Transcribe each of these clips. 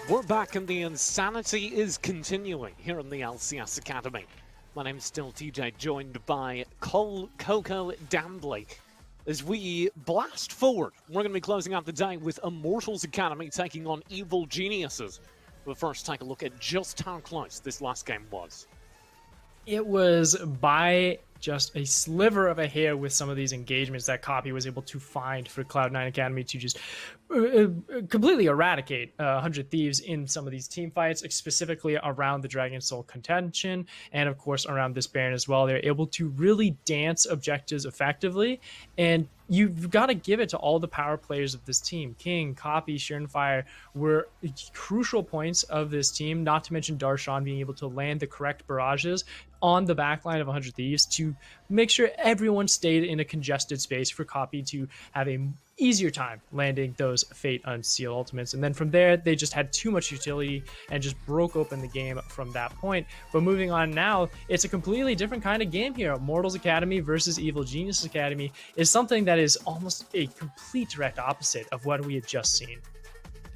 We're back and the insanity is continuing here in the LCS Academy. My name's still TJ, joined by Coco Dambly. As we blast forward, we're going to be closing out the day with Immortals Academy taking on Evil Geniuses. But first, take a look at just how close this last game was. It was by just a sliver of a hair with some of these engagements that Copy was able to find for Cloud9 Academy to just completely eradicate 100 Thieves in some of these team fights, specifically around the Dragon Soul contention, and of course around this Baron as well. They're able to really dance objectives effectively, and you've got to give it to all the power players of this team. King, Copy, Surenfire were crucial points of this team, not to mention Darshan being able to land the correct barrages on the backline of 100 Thieves to make sure everyone stayed in a congested space for Copy to have a easier time landing those Fate Unseal ultimates. And then from there, they just had too much utility and just broke open the game from that point. But moving on now, it's a completely different kind of game here. Immortals Academy versus Evil Genius Academy is something that is almost a complete direct opposite of what we had just seen.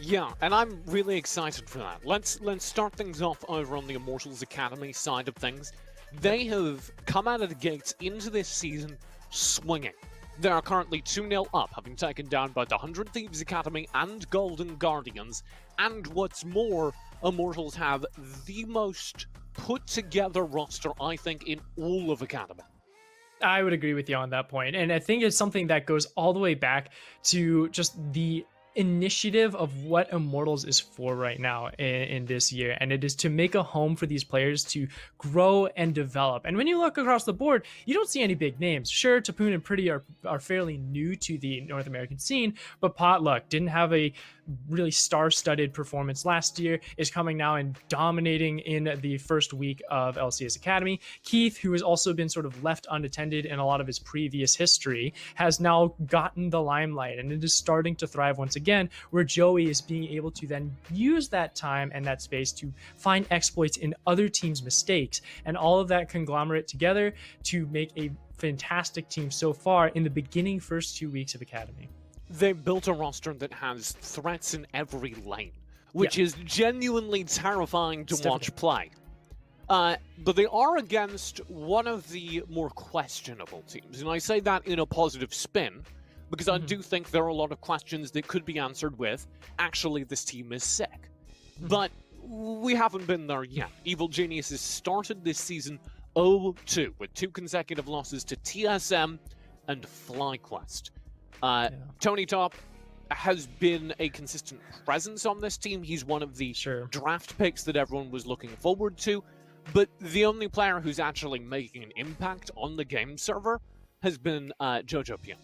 Yeah, and I'm really excited for that. Let's start things off over on the Immortals Academy side of things. They have come out of the gates into this season swinging. They are currently 2-0 up, having taken down both the 100 Thieves Academy and Golden Guardians. And what's more, Immortals have the most put-together roster, I think, in all of Academy. I would agree with you on that point. And I think it's something that goes all the way back to just the initiative of what Immortals is for right now in this year, and it is to make a home for these players to grow and develop. And when you look across the board, you don't see any big names. Sure, Tapoon and Pretty are fairly new to the North American scene, but Potluck didn't have a really star-studded performance last year, is coming now and dominating in the first week of LCS Academy. Keith, who has also been sort of left unattended in a lot of his previous history, has now gotten the limelight, and it is starting to thrive once again, where Joey is being able to then use that time and that space to find exploits in other teams' mistakes, and all of that conglomerate together to make a fantastic team so far in the beginning first 2 weeks of Academy. They've built a roster that has threats in every lane, which is genuinely terrifying to watch play. But they are against one of the more questionable teams, and I say that in a positive spin, because I do think there are a lot of questions that could be answered with, actually, this team is sick. But we haven't been there yet. Evil Geniuses started this season 0-2, with 2 consecutive losses to TSM and FlyQuest. Tony Top has been a consistent presence on this team. He's one of the draft picks that everyone was looking forward to, but the only player who's actually making an impact on the game server has been Jojo Pion.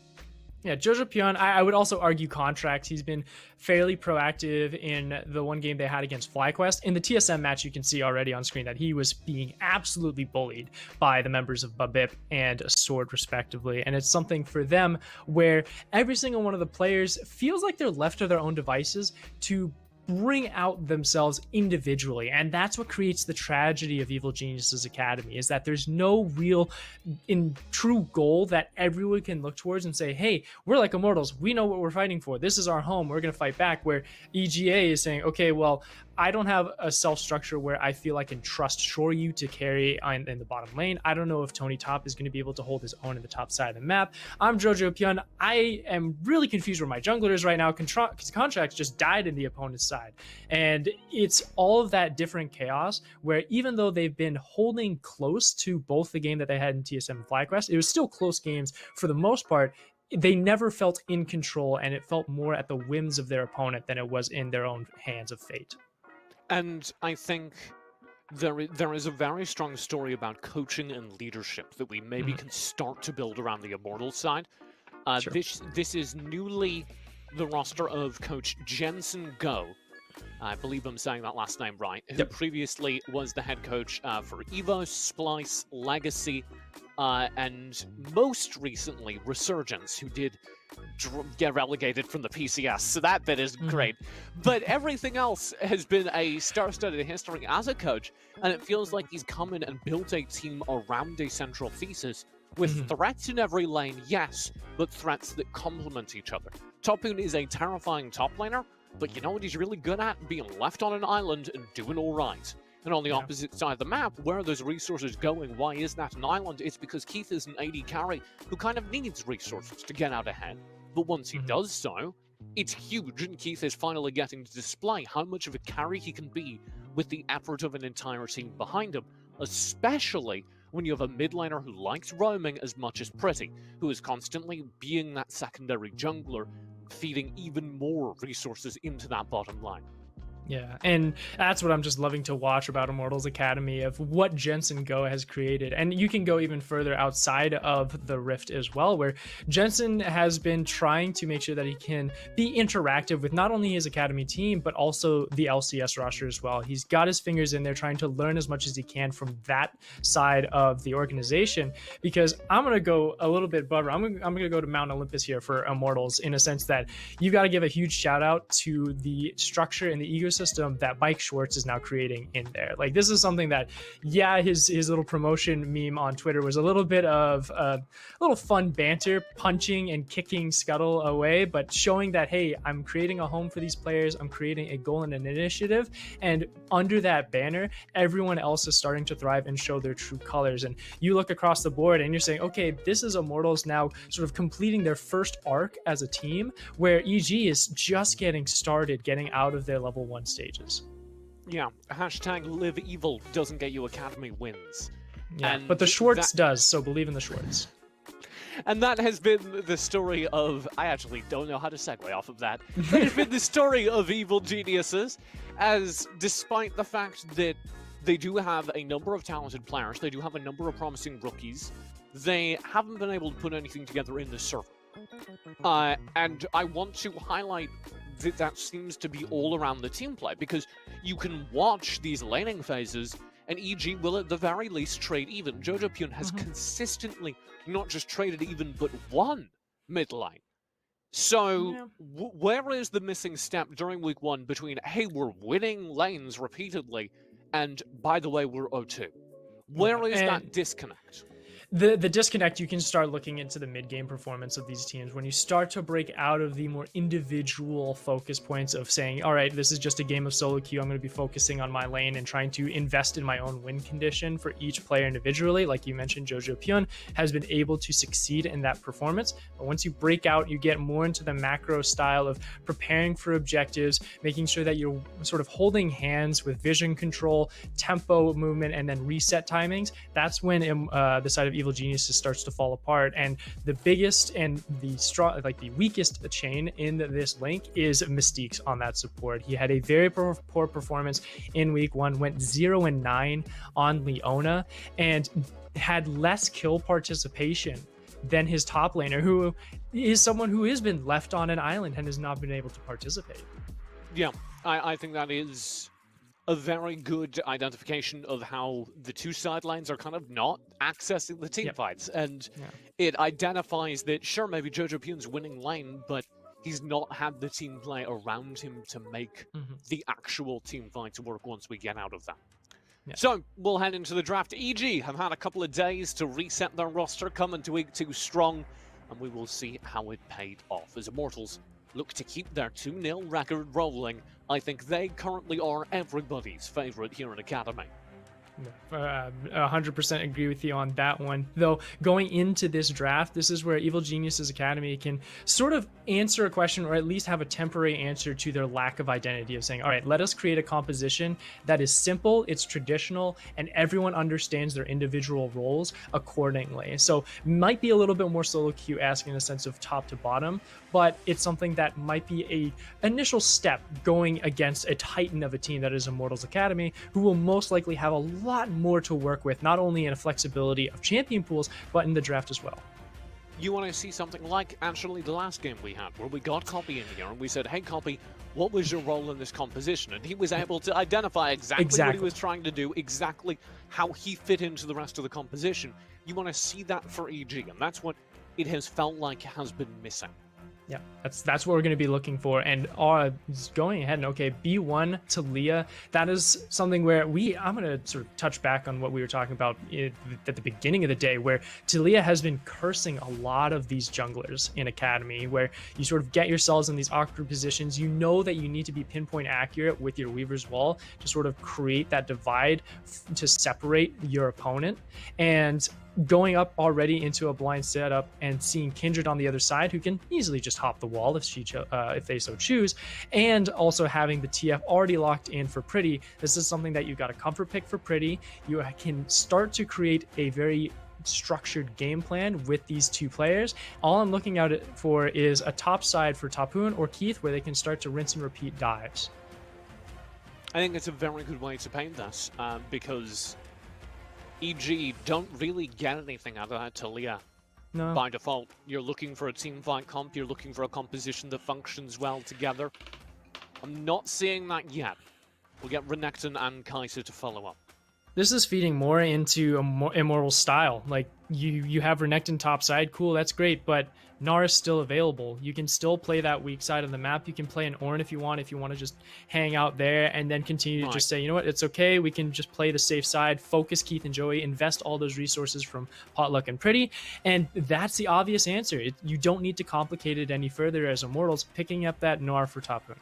Yeah, Jojo Pion, I would also argue contracts. He's been fairly proactive in the one game they had against FlyQuest. In the TSM match, you can see already on screen that he was being absolutely bullied by the members of Babip and Sword, respectively. And it's something for them where every single one of the players feels like they're left to their own devices to bring out themselves individually, and that's what creates the tragedy of Evil Geniuses Academy, is that there's no real true goal that everyone can look towards and say, hey, we're like Immortals, we know what we're fighting for, this is our home, we're going to fight back, where EGA is saying, okay, well, I don't have a self-structure where I feel I can trust Shoryu to carry in the bottom lane. I don't know if Tony Top is going to be able to hold his own in the top side of the map. I'm Jojo Pion. I am really confused where my jungler is right now. Contracts just died in the opponent's side. And it's all of that different chaos where even though they've been holding close to both the game that they had in TSM and FlyQuest, it was still close games for the most part. They never felt in control, and it felt more at the whims of their opponent than it was in their own hands of fate. And I think there is a very strong story about coaching and leadership that we maybe can start to build around the Immortals side. This is newly the roster of Coach Jensen Go. I believe I'm saying that last name right. Who previously was the head coach for Evo, Splice, Legacy, and most recently Resurgence, who did get relegated from the PCS, so that bit is great. But everything else has been a star-studded history as a coach, and it feels like he's come in and built a team around a central thesis with threats in every lane, yes, but threats that complement each other. Tapoon is a terrifying top laner, But you know what he's really good at? Being left on an island and doing all right. And on the opposite side of the map, where are those resources going? Why is that an island? It's because Keith is an AD carry who kind of needs resources to get out ahead. But once he does so, it's huge, and Keith is finally getting to display how much of a carry he can be with the effort of an entire team behind him, especially when you have a mid laner who likes roaming as much as Pretty, who is constantly being that secondary jungler, feeding even more resources into that bottom line. Yeah, and that's what I'm just loving to watch about Immortals Academy, of what Jensen Go has created. And you can go even further outside of the Rift as well, where Jensen has been trying to make sure that he can be interactive with not only his Academy team, but also the LCS roster as well. He's got his fingers in there trying to learn as much as he can from that side of the organization, because I'm going to go a little bit above. I'm going to go to Mount Olympus here for Immortals, in a sense that you've got to give a huge shout out to the structure and the ecosystem that Mike Schwartz is now creating in there. Like, this is something that, yeah, his little promotion meme on Twitter was a little bit of a little fun banter, punching and kicking Scuttle away, but showing that, hey, I'm creating a home for these players, I'm creating a goal and an initiative, and under that banner, everyone else is starting to thrive and show their true colors. And you look across the board and you're saying, okay, this is Immortals now sort of completing their first arc as a team, where EG is just getting started, getting out of their level 1 stages. Yeah, hashtag live evil doesn't get you Academy wins. Yeah, but the Schwartz does, so believe in the Schwartz. And that has been the story of... I actually don't know how to segue off of that. That has been the story of Evil Geniuses, as despite the fact that they do have a number of talented players, they do have a number of promising rookies, they haven't been able to put anything together in the server. And I want to highlight that seems to be all around the team play, because you can watch these laning phases and EG will at the very least trade even. Jojo Pyun has consistently not just traded even, but won mid lane. So where is the missing step during week 1 between, hey, we're winning lanes repeatedly, and by the way, we're 0-2? Where is that disconnect? The disconnect, you can start looking into the mid-game performance of these teams when you start to break out of the more individual focus points of saying, all right, this is just a game of solo queue, I'm going to be focusing on my lane and trying to invest in my own win condition for each player individually. Like you mentioned, Jojo Pyun has been able to succeed in that performance. But once you break out, you get more into the macro style of preparing for objectives, making sure that you're sort of holding hands with vision control, tempo movement, and then reset timings. That's when the side of Evil Geniuses starts to fall apart. And the biggest and the strong, like the weakest chain in this link is Mystique's on that support. He had a very poor performance in week 1, went 0-9 on Leona, and had less kill participation than his top laner, who is someone who has been left on an island and has not been able to participate. Yeah, I think that is a very good identification of how the two sidelines are kind of not accessing the team fights. And it identifies that, sure, maybe Jojo Pyun's winning lane, but he's not had the team play around him to make the actual team fights work once we get out of that. So we'll head into the draft. EG have had a couple of days to reset their roster, come into week 2 strong, and we will see how it paid off as Immortals look to keep their 2-0 record rolling. I think they currently are everybody's favorite here in Academy. 100% agree with you on that one. Though, going into this draft, this is where Evil Geniuses Academy can sort of answer a question, or at least have a temporary answer to their lack of identity of saying, all right, let us create a composition that is simple, it's traditional, and everyone understands their individual roles accordingly. So might be a little bit more solo queue-esque in the sense of top to bottom, but it's something that might be a initial step going against a titan of a team that is Immortals Academy, who will most likely have a lot more to work with, not only in a flexibility of champion pools, but in the draft as well. You want to see something like actually the last game we had, where we got Copy in here and we said, hey Copy, what was your role in this composition? And he was able to identify exactly what he was trying to do, exactly how he fit into the rest of the composition. You want to see that for EG, and that's what it has felt like has been missing. Yeah, that's what we're going to be looking for. And going ahead and okay, B1 to Leah, that is something where I'm going to sort of touch back on what we were talking about at the beginning of the day, where Talia has been cursing a lot of these junglers in Academy, where you sort of get yourselves in these awkward positions. You know that you need to be pinpoint accurate with your Weaver's Wall to sort of create that divide to separate your opponent. And going up already into a blind setup and seeing Kindred on the other side, who can easily just hop the wall if they so choose, and also having the TF already locked in for Pretty. This is something that you got a comfort pick for Pretty. You can start to create a very structured game plan with these two players. All I'm looking out for is a top side for Tapoon or Keith, where they can start to rinse and repeat dives. I think it's a very good way to paint this, because EG don't really get anything out of that Talia. No. By default, you're looking for a team fight comp, you're looking for a composition that functions well together. I'm not seeing that yet. We'll get Renekton and Kai'Sa to follow up. This is feeding more into Immortal style. Like, you have Renekton top side, cool, that's great, but Gnar is still available. You can still play that weak side of the map. You can play an Ornn if you want to just hang out there and then continue to just say, you know what, it's okay, we can just play the safe side, focus Keith and Joey, invest all those resources from Potluck and Pretty, and that's the obvious answer. You don't need to complicate it any further as Immortals, picking up that Gnar for Tapoon.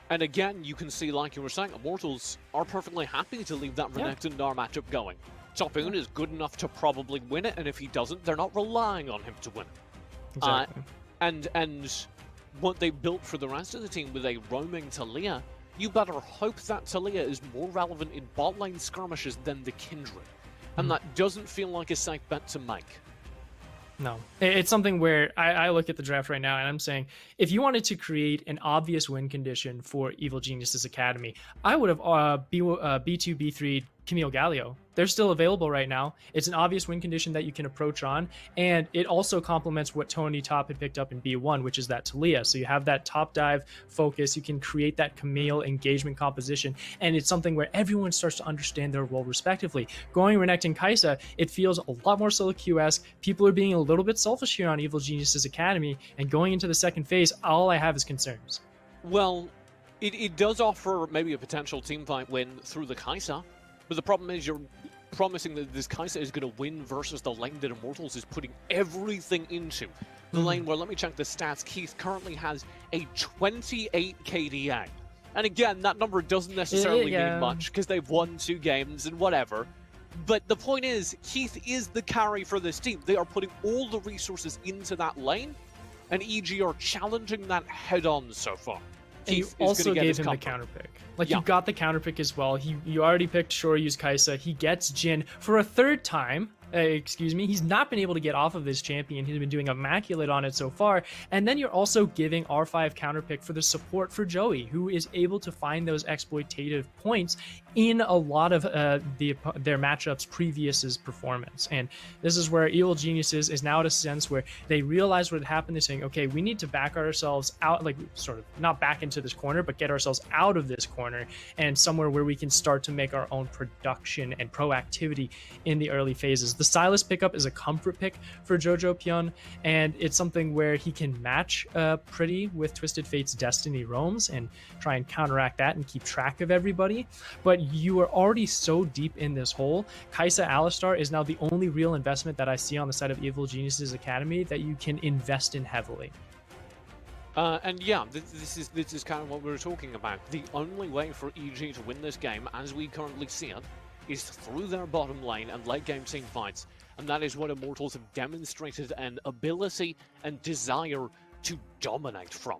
And again, you can see, like you were saying, Immortals are perfectly happy to leave that Renekton-Gnar matchup going. Tapoon is good enough to probably win it, and if he doesn't, they're not relying on him to win it. Exactly. And what they built for the rest of the team with a roaming Talia, you better hope that Talia is more relevant in bot lane skirmishes than the Kindred. And that doesn't feel like a safe bet to make. No, it's something where I look at the draft right now and I'm saying, if you wanted to create an obvious win condition for Evil Geniuses Academy, I would have B2, B3 Camille Galio. They're still available right now. It's an obvious win condition that you can approach on, and it also complements what Tony Top had picked up in B1, which is that Talia. So you have that top dive focus, you can create that Camille engagement composition, and it's something where everyone starts to understand their role respectively. Going Renekton Kai'Sa, it feels a lot more solo QS. People are being a little bit selfish here on Evil Geniuses Academy, and going into the second phase, all I have is concerns. Well, it does offer maybe a potential teamfight win through the Kai'Sa. But the problem is you're promising that this Kai'Sa is going to win versus the lane that Immortals is putting everything into. The lane where, let me check the stats, Keith currently has a 28 KDA. And again, that number doesn't necessarily mean much because they've won 2 games and whatever. But the point is, Keith is the carry for this team. They are putting all the resources into that lane, and EG are challenging that head-on so far. And you also gave him the counter pick. Like, you got the counter pick as well. You already picked Shoryu's Kai'Sa. He gets Jhin for a third time. He's not been able to get off of this champion. He's been doing immaculate on it so far. And then you're also giving R5 counter pick for the support for Joey, who is able to find those exploitative points in a lot of their matchups previous' performance. And this is where Evil Geniuses is now at a sense where they realize what had happened. They're saying, okay, we need to back ourselves out, like sort of not back into this corner, but get ourselves out of this corner and somewhere where we can start to make our own production and proactivity in the early phases. The Silas pickup is a comfort pick for Jojo Pyun, and it's something where he can match Pretty with Twisted Fate's Destiny Roams and try and counteract that and keep track of everybody. But you are already so deep in this hole. Kai'Sa Alistar is now the only real investment that I see on the side of Evil Geniuses Academy that you can invest in heavily. And yeah, this is kind of what we were talking about. The only way for EG to win this game, as we currently see it, is through their bottom lane and late game team fights. And that is what Immortals have demonstrated an ability and desire to dominate from.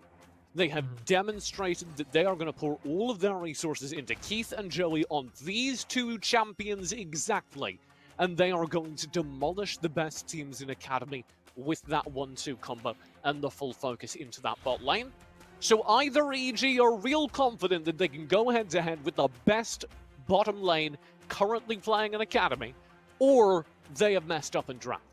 They have demonstrated that they are going to pour all of their resources into Keith and Joey on these 2 champions exactly. And they are going to demolish the best teams in Academy with that 1-2 combo and the full focus into that bot lane. So either EG are real confident that they can go head-to-head with the best bottom lane currently playing an Academy, or they have messed up in draft.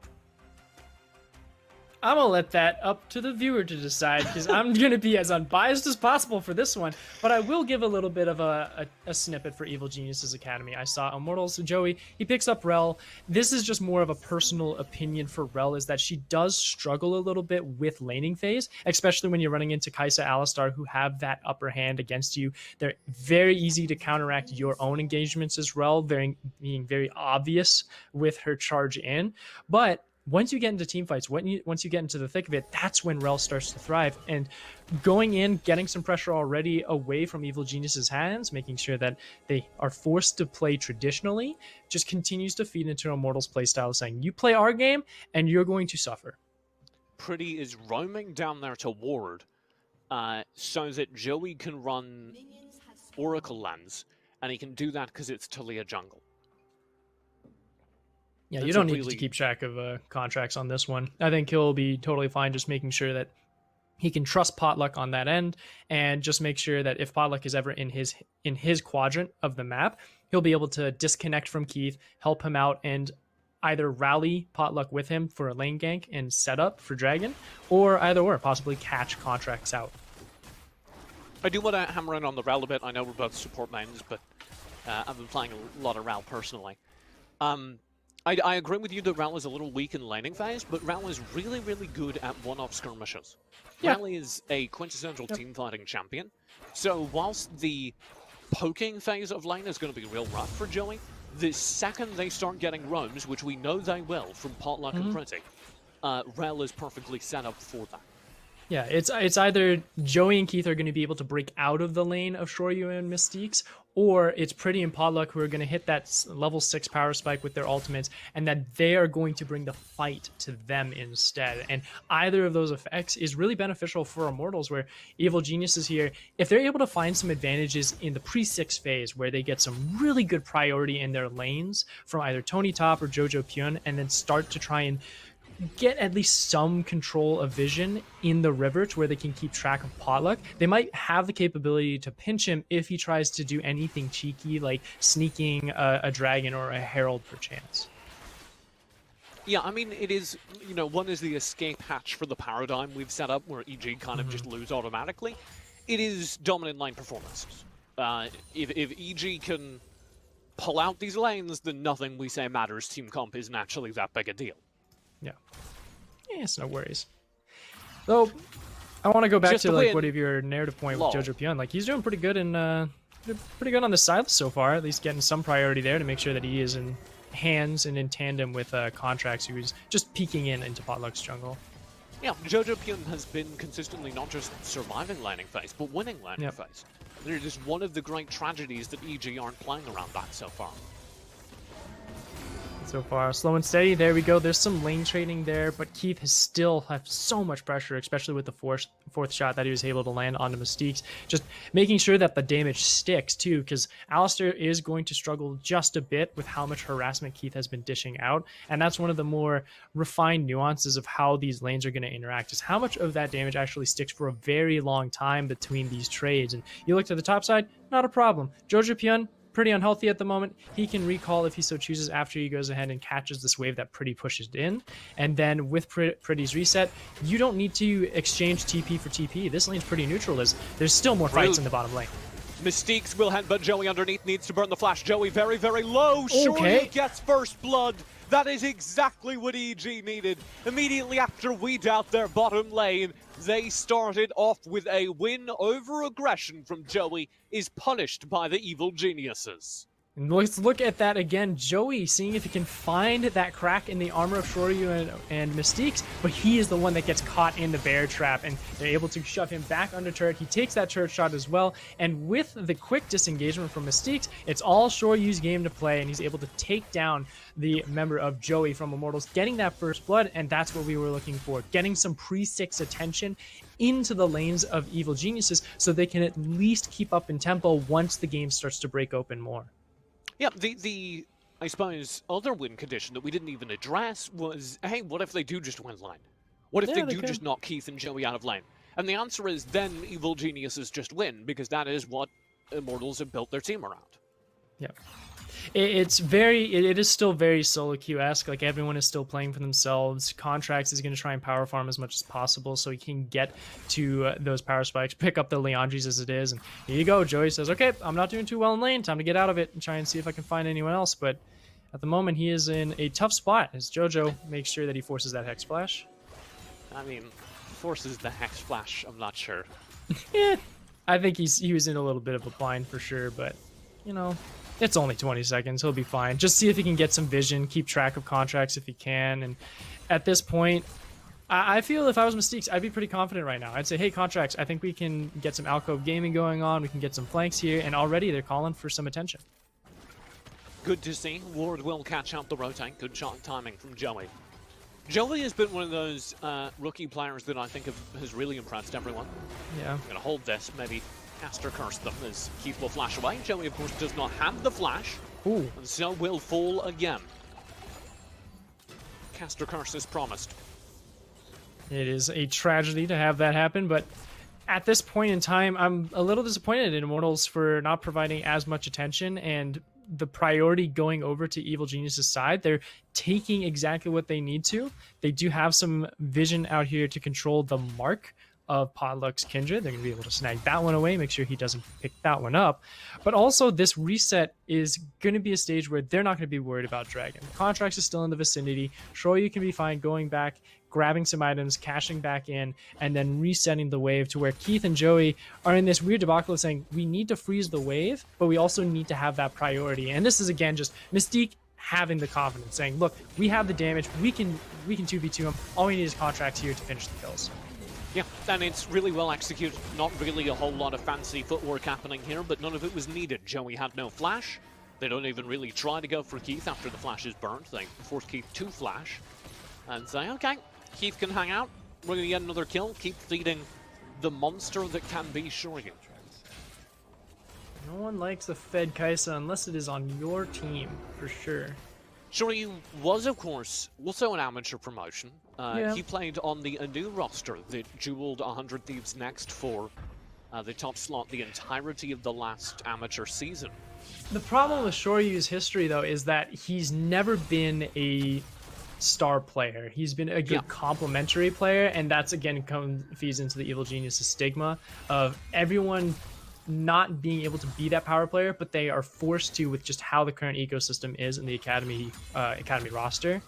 I'm gonna let that up to the viewer to decide, because I'm gonna be as unbiased as possible for this one. But I will give a little bit of a snippet for Evil Geniuses Academy. I saw Immortals, Joey, he picks up Rel. This is just more of a personal opinion for Rel, is that she does struggle a little bit with laning phase, especially when you're running into Kai'Sa, Alistar, who have that upper hand against you. They're very easy to counteract your own engagements as Rel, being very obvious with her charge in. But once you get into team fights, once you get into the thick of it, that's when Rel starts to thrive. And going in, getting some pressure already away from Evil Genius's hands, making sure that they are forced to play traditionally, just continues to feed into Immortals' playstyle, saying, you play our game, and you're going to suffer. Pretty is roaming down there to ward, so that Joey can run Oracle lands, and he can do that because it's Talia jungle. Yeah, you don't need to keep track of contracts on this one. I think he'll be totally fine just making sure that he can trust Potluck on that end, and just make sure that if Potluck is ever in his quadrant of the map, he'll be able to disconnect from Keith, help him out, and either rally Potluck with him for a lane gank and set up for Dragon, or possibly catch contracts out. I do want to hammer in on the Rel a bit. I know we're both support mains, but I've been playing a lot of Rel personally. I agree with you that Rel is a little weak in laning phase, but Rel is really, really good at one-off skirmishes. Yeah. Rel is a quintessential team-fighting champion, so whilst the poking phase of lane is going to be real rough for Joey, the second they start getting roams, which we know they will from Potluck and Pretty, Rel is perfectly set up for that. Yeah, it's either Joey and Keith are going to be able to break out of the lane of Shoryu and Mystiques, or it's Pretty and Potluck who are going to hit that level 6 power spike with their ultimates, and that they are going to bring the fight to them instead. And either of those effects is really beneficial for Immortals, where Evil Geniuses here, if they're able to find some advantages in the pre-6 phase, where they get some really good priority in their lanes from either Tony Top or Jojo Pyun, and then start to try and get at least some control of vision in the river to where they can keep track of Potluck, they might have the capability to pinch him if he tries to do anything cheeky, like sneaking a dragon or a herald perchance. Yeah, I mean, it is, one is the escape hatch for the paradigm we've set up where EG kind of just lose automatically. It is dominant lane performances. If EG can pull out these lanes, then nothing we say matters. Team comp isn't actually that big a deal. Yeah, it's no worries. Though, I want to go back to like what of your narrative point with Jojo Pyun. Like, he's doing pretty good on the side so far. At least getting some priority there to make sure that he is in hands and in tandem with Contracts, who's just peeking into Potluck's jungle. Yeah, Jojo Pyun has been consistently not just surviving laning phase, but winning laning phase. They're just one of the great tragedies that EG aren't playing around that so far. So far, slow and steady. There we go. There's some lane trading there, but Keith has still have so much pressure, especially with the fourth shot that he was able to land onto Mystiques. Just making sure that the damage sticks too, because Alistar is going to struggle just a bit with how much harassment Keith has been dishing out, and that's one of the more refined nuances of how these lanes are going to interact, is how much of that damage actually sticks for a very long time between these trades. And you look to the top side, not a problem. Jojo Pyun, pretty unhealthy at the moment. He can recall if he so chooses after he goes ahead and catches this wave that Pretty pushes in. And then with Pretty's reset, you don't need to exchange TP for TP. This lane's pretty neutral, as there's still more fights in the bottom lane. Mystiques will headbutt Joey underneath, needs to burn the flash. Joey very, very low. Shoryu gets first blood. That is exactly what EG needed. Immediately after weed out their bottom lane, they started off with a win over aggression from Joey is punished by the Evil Geniuses. And let's look at that again. Joey seeing if he can find that crack in the armor of Shoryu and Mystiques, but he is the one that gets caught in the bear trap, and they're able to shove him back under turret. He takes that turret shot as well, and with the quick disengagement from Mystiques, it's all Shoryu's game to play, and he's able to take down the member of Joey from Immortals, getting that first blood, and that's what we were looking for, getting some pre-6 attention into the lanes of Evil Geniuses so they can at least keep up in tempo once the game starts to break open more. Yeah, the I suppose, other win condition that we didn't even address was, hey, what if they do just win lane? What if they do just knock Keith and Joey out of lane? And the answer is then Evil Geniuses just win, because that is what Immortals have built their team around. Yeah. It is still very solo queue-esque. Like, everyone is still playing for themselves. Contracts is going to try and power farm as much as possible so he can get to those power spikes, pick up the Leandries as it is, and here you go. Joey says, okay, I'm not doing too well in lane, time to get out of it and try and see if I can find anyone else. But at the moment, he is in a tough spot as Jojo makes sure that he forces that Hex Flash. I mean, forces the Hex Flash, I'm not sure. Yeah, I think he was in a little bit of a bind for sure, but, you know, it's only 20 seconds. He'll be fine. Just see if he can get some vision, keep track of contracts if he can. And at this point, I feel if I was Mystiques, I'd be pretty confident right now. I'd say, hey, contracts, I think we can get some alcove gaming going on. We can get some flanks here. And already they're calling for some attention. Good to see. Ward will catch out the rotate. Good shot timing from Joey. Joey has been one of those rookie players that I think has really impressed everyone. Yeah. I'm going to hold this, maybe caster curse them as Keith will flash away. Joey, of course, does not have the flash. Ooh. And so will fall again. Caster curse is promised. It is a tragedy to have that happen, but at this point in time, I'm a little disappointed in Immortals for not providing as much attention and the priority going over to Evil Genius's side. They're taking exactly what they need to. They do have some vision out here to control the mark of Potluck's Kindred. They're going to be able to snag that one away, make sure he doesn't pick that one up. But also, this reset is going to be a stage where they're not going to be worried about Dragon. Contracts is still in the vicinity. Shoyu can be fine going back, grabbing some items, cashing back in, and then resetting the wave to where Keith and Joey are in this weird debacle of saying, we need to freeze the wave, but we also need to have that priority. And this is, again, just Mystique having the confidence, saying, look, we have the damage, we can 2v2 him, all we need is contracts here to finish the kills. Yeah, and it's really well executed. Not really a whole lot of fancy footwork happening here, but none of it was needed. Joey had no flash. They don't even really try to go for Keith after the flash is burnt. They force Keith to flash and say, okay, Keith can hang out. We're going to get another kill. Keep feeding the monster that can be Shoryu. No one likes the Fed Kaisa unless it is on your team, for sure. Shoryu was, of course, also an amateur promotion. Yeah. He played on the new roster that dueled 100 Thieves Next for the top slot the entirety of the last amateur season. The problem with Shoryu's history, though, is that he's never been a star player. He's been a good complementary player, and that's, again, feeds into the Evil Genius's stigma of everyone not being able to be that power player, but they are forced to with just how the current ecosystem is in the academy roster.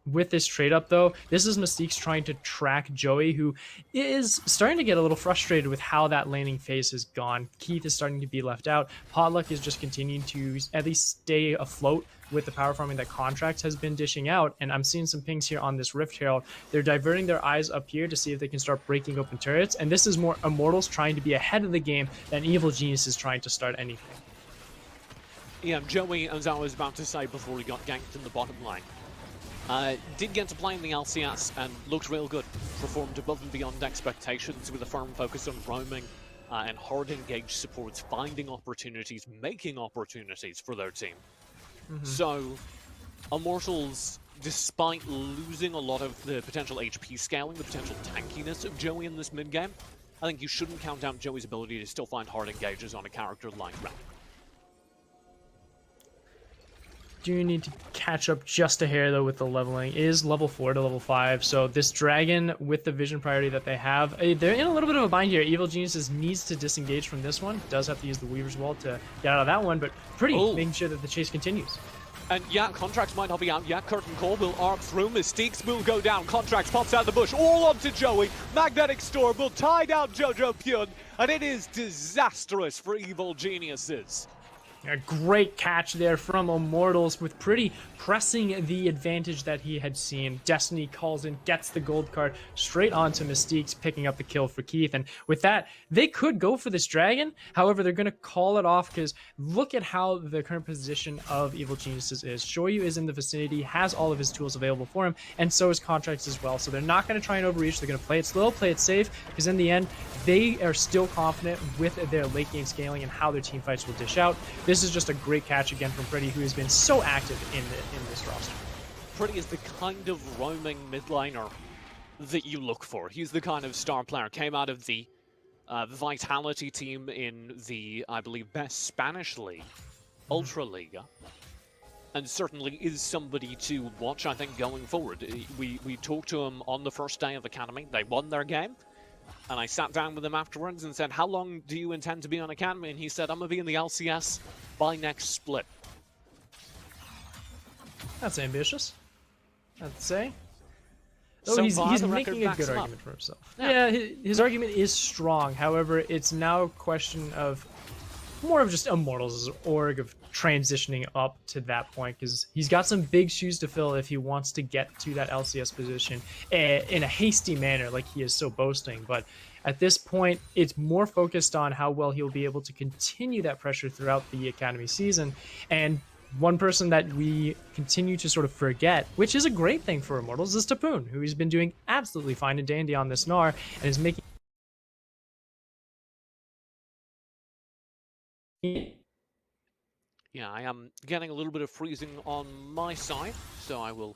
With this trade up, though, this is Mystique's trying to track Joey, who is starting to get a little frustrated with how that laning phase has gone. Keith is starting to be left out. Potluck is just continuing to at least stay afloat with the power farming that Contracts has been dishing out. And I'm seeing some pings here on this Rift Herald. They're diverting their eyes up here to see if they can start breaking open turrets. And this is more Immortals trying to be ahead of the game than Evil Genius is trying to start anything. Yeah, Joey, as I was about to say before he got ganked in the bottom lane, did get to play in the LCS and looked real good. Performed above and beyond expectations with a firm focus on roaming and hard engaged supports, finding opportunities, making opportunities for their team. So, Immortals, despite losing a lot of the potential HP scaling, the potential tankiness of Joey in this mid-game, I think you shouldn't count out Joey's ability to still find hard engages on a character like Ren. Do need to catch up just a hair, though, with the leveling. It is level 4 to level 5, so this Dragon, with the vision priority that they have, they're in a little bit of a bind here. Evil Geniuses needs to disengage from this one. Does have to use the Weaver's Wall to get out of that one, but Pretty making sure that the chase continues. And yeah, Contracts might not be out yet. Curtain Call will arc through. Mystiques will go down. Contracts pops out of the bush. All onto Joey. Magnetic Storm will tie down Jojo Pyun. And it is disastrous for Evil Geniuses. A great catch there from Immortals with Pretty pressing the advantage that he had seen. Destiny calls in, gets the gold card straight onto Mystiques, picking up the kill for Keith. And with that, they could go for this Dragon. However, they're going to call it off because look at how the current position of Evil Geniuses is. Shoryu is in the vicinity, has all of his tools available for him, and so is Contracts as well. So they're not going to try and overreach. They're going to play it slow, play it safe, because in the end, they are still confident with their late game scaling and how their team fights will dish out. This is just a great catch again from Pretty, who has been so active in this roster. Pretty is the kind of roaming mid laner that you look for. He's the kind of star player. Came out of the Vitality team in the, I believe, best Spanish league. Ultra Liga, and certainly is somebody to watch, I think, going forward. We talked to him on the first day of Academy. They won their game, and I sat down with him afterwards and said, how long do you intend to be on Academy? And he said, I'm going to be in the LCS by next split. That's ambitious, I'd say. Oh, So he's far, the making record a backs good him up. argument for himself. Yeah, his argument is strong. However, it's now a question of more of just Immortals' org of transitioning up to that point, because he's got some big shoes to fill if he wants to get to that LCS position in a hasty manner like he is so boasting. But at this point, it's more focused on how well he'll be able to continue that pressure throughout the Academy season. And one person that we continue to sort of forget, which is a great thing for Immortals, is Tapoon, who has been doing absolutely fine and dandy on this Gnar and is making... Yeah, I am getting a little bit of freezing on my side, so I will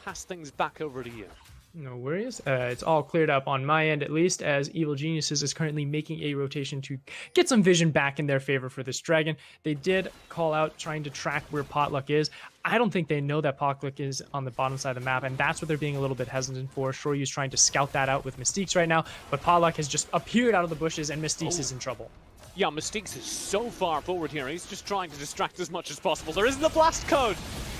pass things back over to you. No worries. It's all cleared up on my end, at least, as Evil Geniuses is currently making a rotation to get some vision back in their favor for this dragon. They did call out trying to track where Potluck is. I don't think they know that Potluck is on the bottom side of the map, and that's what they're being a little bit hesitant for. Shoryu's trying to scout that out with Mystiques right now, but Potluck has just appeared out of the bushes, and Mystiques is in trouble. Yeah, Mystiques is so far forward here. He's just trying to distract as much as possible. There isn't the blast code.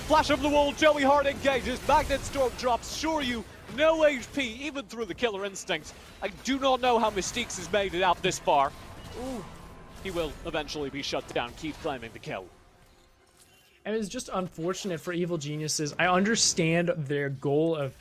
Flash over the wall. Joey Hart engages. Magnet Storm drops. Shoryu, no HP, even through the killer instinct. I do not know how Mystiques has made it out this far. Ooh, he will eventually be shut down. Keep claiming the kill. And it's just unfortunate for Evil Geniuses. I understand their goal of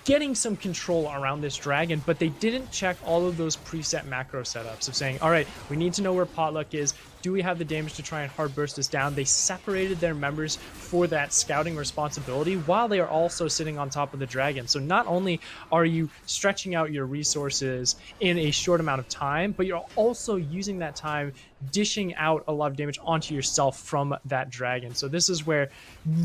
getting some control around this dragon, but they didn't check all of those preset macro setups of saying, all right, we need to know where Potluck is. Do we have the damage to try and hard burst this down? They separated their members for that scouting responsibility while they are also sitting on top of the dragon. So not only are you stretching out your resources in a short amount of time, but you're also using that time dishing out a lot of damage onto yourself from that dragon. So this is where,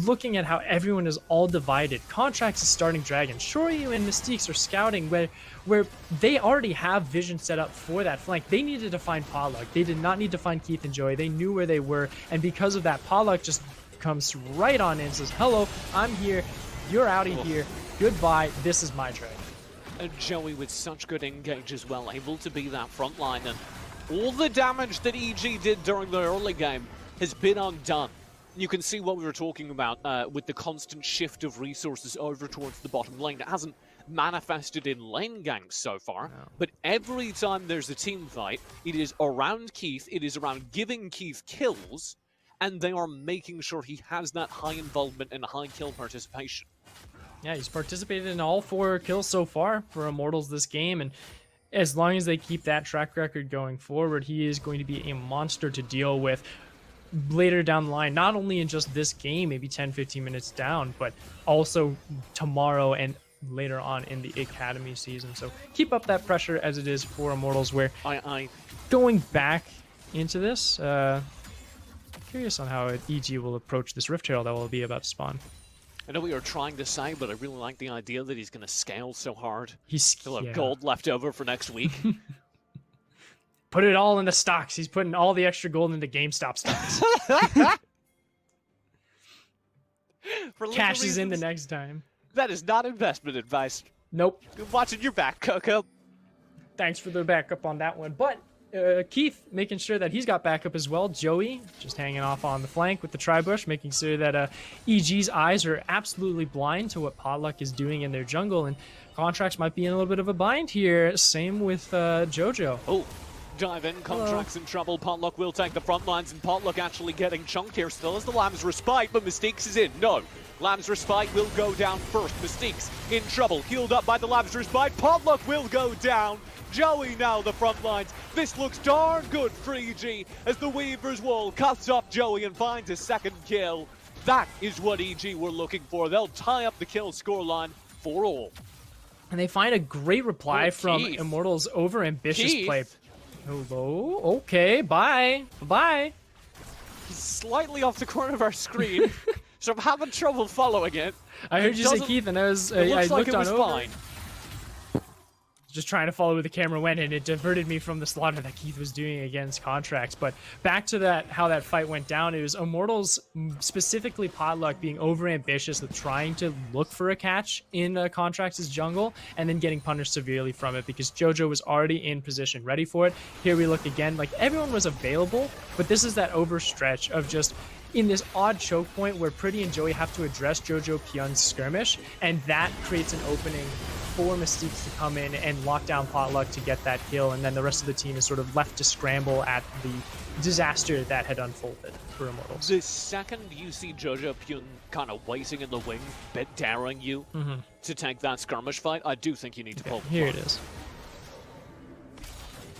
looking at how everyone is all divided, Contracts is starting dragon, Shoryu and Mystiques are scouting where they already have vision set up for that flank. They needed to find Potluck. They did not need to find Keith and Joey. They knew where they were, and because of that, Potluck just comes right on in and says, hello, I'm here, you're out of here, goodbye, this is my dragon. And Joey with such good engage as well, able to be that front line, and all the damage that EG did during the early game has been undone. You can see what we were talking about with the constant shift of resources over towards the bottom lane. It hasn't manifested in lane ganks so far, but every time there's a team fight, it is around Keith, it is around giving Keith kills, and they are making sure he has that high involvement and high kill participation. Yeah, he's participated in all 4 kills so far for Immortals this game, and as long as they keep that track record going forward, he is going to be a monster to deal with later down the line, not only in just this game, maybe 10-15 minutes down, but also tomorrow and later on in the Academy season. So keep up that pressure as it is for Immortals, where going back into this, curious on how EG will approach this Rift Herald that will be about to spawn. I know what you're trying to say, but I really like the idea that he's going to scale so hard. He'll have gold left over for next week. Put it all into stocks. He's putting all the extra gold into GameStop stocks. Cashes in the next time. That is not investment advice. Nope. Good watching your back, Coco. Thanks for the backup on that one. But Keith making sure that he's got backup as well. Joey just hanging off on the flank with the Tribush, making sure that EG's eyes are absolutely blind to what Potluck is doing in their jungle. And Contracts might be in a little bit of a bind here. Same with Jojo. Oh. Dive in, Contracts in trouble. Potluck will take the front lines, and Potluck actually getting chunked here still as the Lamb's Respite, but Mystiques is in. No. Lamb's Respite will go down first. Mystiques in trouble. Healed up by the Lamb's Respite. Potluck will go down. Joey now the front lines. This looks darn good for EG as the Weaver's Wall cuts off Joey and finds his second kill. That is what EG were looking for. They'll tie up the kill scoreline for all. And they find a great reply from Immortals' over-ambitious play. Hello? Okay, bye. Bye. He's slightly off the corner of our screen, so I'm having trouble following it. I heard you say Keith, and I looks like looked it was on over. fine. just trying to follow where the camera went, and it diverted me from the slaughter that Keith was doing against Contracts. But back to that, how that fight went down, it was Immortals, specifically Potluck, being overambitious with trying to look for a catch in Contracts' jungle, and then getting punished severely from it because JoJo was already in position ready for it. Here we look again, like everyone was available, but this is that overstretch of just in this odd choke point where Pretty and Joey have to address JoJo Pyun's skirmish, and that creates an opening for Mystiques to come in and lock down Potluck to get that kill, and then the rest of the team is sort of left to scramble at the disaster that had unfolded for Immortals. The second you see JoJo Pyun kind of waiting in the wing, bit daring you to take that skirmish fight, I do think you need to pull the Here plug. it is.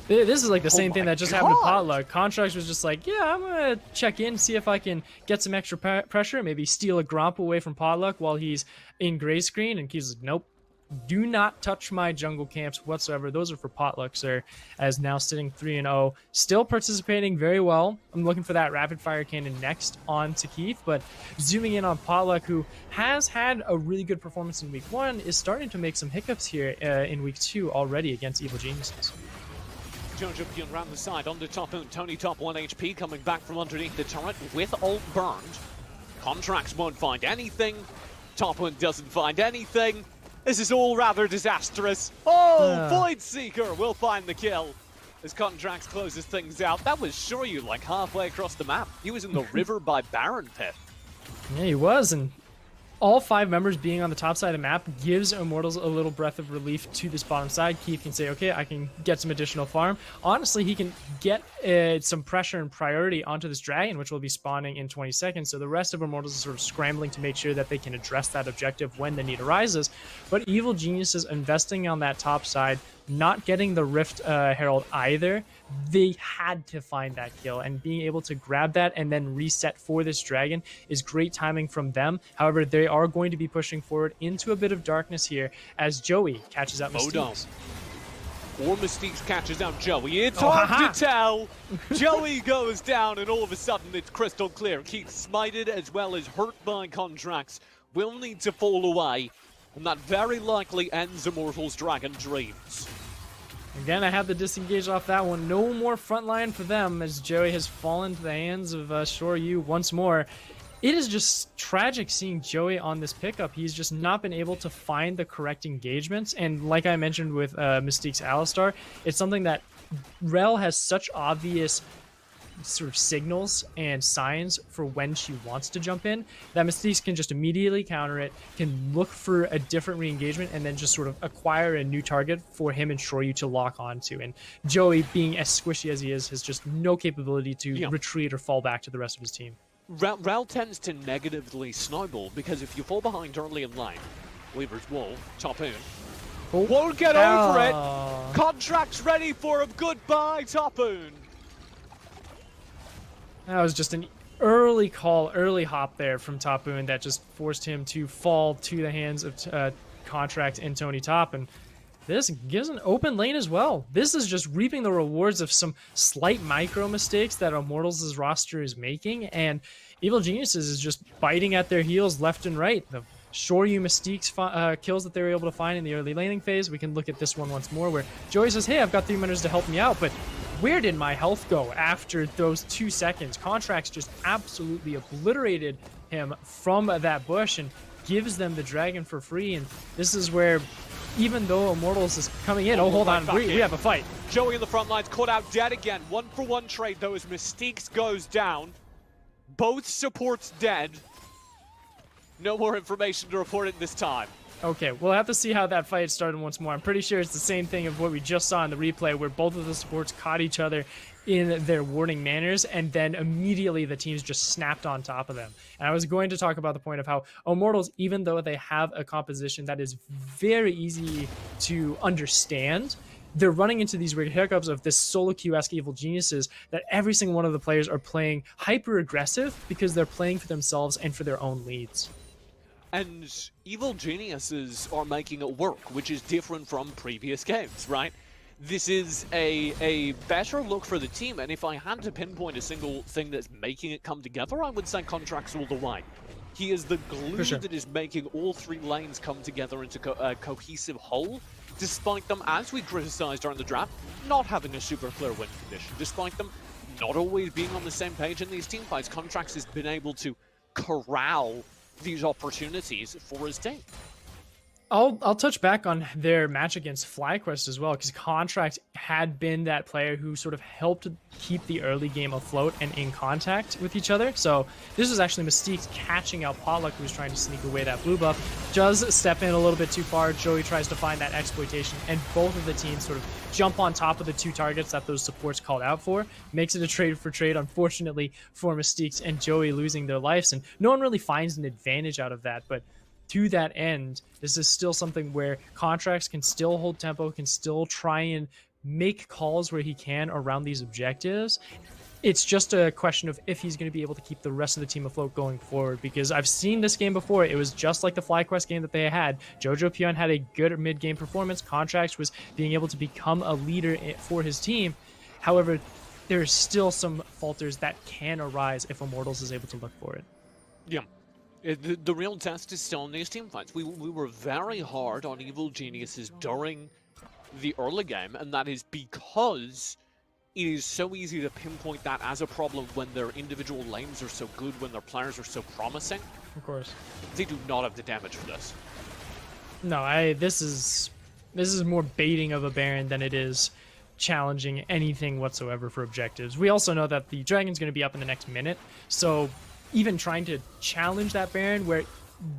This is like the same thing that just happened to Potluck. Contracts was just like, yeah, I'm going to check in, see if I can get some extra pressure, maybe steal a Gromp away from Potluck while he's in gray screen. And Keith's like, nope, do not touch my jungle camps whatsoever. Those are for Potluck, sir. As now sitting 3-0, still participating very well. I'm looking for that rapid fire cannon next on to Keith, but zooming in on Potluck, who has had a really good performance in week 1, is starting to make some hiccups here in week 2 already against Evil Geniuses. JoJo Pyun round the side, on the top own. Tony top 1 HP coming back from underneath the turret with ult burned. Contracts won't find anything. Top 1 doesn't find anything. This is all rather disastrous. Oh, Void Seeker will find the kill as Contracts closes things out. That was Shoryu like halfway across the map. He was in the river by Baron Pit. Yeah, he was, and all 5 members being on the top side of the map gives Immortals a little breath of relief to this bottom side. Keith can say, okay, I can get some additional farm. Honestly, he can get some pressure and priority onto this dragon, which will be spawning in 20 seconds. So the rest of Immortals is sort of scrambling to make sure that they can address that objective when the need arises. But Evil Geniuses investing on that top side, not getting the Rift Herald either. They had to find that kill, and being able to grab that and then reset for this dragon is great timing from them. However, they are going to be pushing forward into a bit of darkness here as Joey catches out Mystiques. Or Mystiques catches out Joey. It's hard to tell. Joey goes down, and all of a sudden it's crystal clear. Keith smited as well as hurt by Contracts. Will need to fall away, and that very likely ends Immortals' Dragon Dreams. Again, I have to disengage off that one. No more frontline for them as Joey has fallen to the hands of Shoryu once more. It is just tragic seeing Joey on this pickup. He's just not been able to find the correct engagements. And like I mentioned with Mystique's Alistar, it's something that Rel has such obvious sort of signals and signs for when she wants to jump in that Mystiques can just immediately counter it, can look for a different re-engagement, and then just sort of acquire a new target for him and Shoryu to lock onto. And Joey, being as squishy as he is, has just no capability to retreat or fall back to the rest of his team. Rel tends to negatively snowball because if you fall behind early in lane, Weaver's wall, top in, won't get over it. Contracts ready for him. Goodbye, Topoon. That was just an early call, early hop there from Topoon that just forced him to fall to the hands of Contract and Tony Top. And this gives an open lane as well. This is just reaping the rewards of some slight micro mistakes that Immortals' roster is making. And Evil Geniuses is just biting at their heels left and right. The Shoryu Mystiques kills that they were able to find in the early laning phase. We can look at this one once more where Joey says, hey, I've got 3 minutes to help me out, but where did my health go after those 2 seconds? Contracts just absolutely obliterated him from that bush and gives them the dragon for free. And this is where, even though Immortals is coming in, hold on, we have a fight. Joey in the front lines, caught out dead again. 1-for-1 trade though as Mystiques goes down. Both supports dead. No more information to report at this time. Okay, we'll have to see how that fight started once more. I'm pretty sure it's the same thing of what we just saw in the replay where both of the supports caught each other in their warning manners, and then immediately the teams just snapped on top of them. And I was going to talk about the point of how Immortals, even though they have a composition that is very easy to understand, they're running into these weird hiccups of this solo queue-esque Evil Geniuses that every single one of the players are playing hyper-aggressive because they're playing for themselves and for their own leads. And Evil Geniuses are making it work, which is different from previous games, right? This is a better look for the team, and if I had to pinpoint a single thing that's making it come together, I would say Contracts all the way. He is the glue that is making all 3 lanes come together into a cohesive whole. despite them, as we criticized during the draft, not having a super clear win condition, despite them not always being on the same page in these team fights, Contracts has been able to corral these opportunities for his team. I'll touch back on their match against FlyQuest as well, because Contract had been that player who sort of helped keep the early game afloat and in contact with each other. So this was actually Mystique catching out Potluck, who was trying to sneak away that blue buff. Does step in a little bit too far. Joey tries to find that exploitation, and both of the teams sort of jump on top of the two targets that those supports called out for. Makes it a trade for trade, unfortunately, for Mystiques and Joey losing their lives, and no one really finds an advantage out of that. But to that end, this is still something where Contracts can still hold tempo, can still try and make calls where he can around these objectives. It's just a question of if he's going to be able to keep the rest of the team afloat going forward, because I've seen this game before. It was just like the FlyQuest game that they had. Jojo Pion had a good mid-game performance. Contracts was being able to become a leader for his team. However, there's still some falters that can arise if Immortals is able to look for it. Yeah. The real test is still in these team fights. We were very hard on Evil Geniuses during the early game, and that is because it is so easy to pinpoint that as a problem when their individual lanes are so good, when their players are so promising. Of course. They do not have the damage for this. No, this is more baiting of a Baron than it is challenging anything whatsoever for objectives. We also know that the Dragon's going to be up in the next minute, so even trying to challenge that Baron where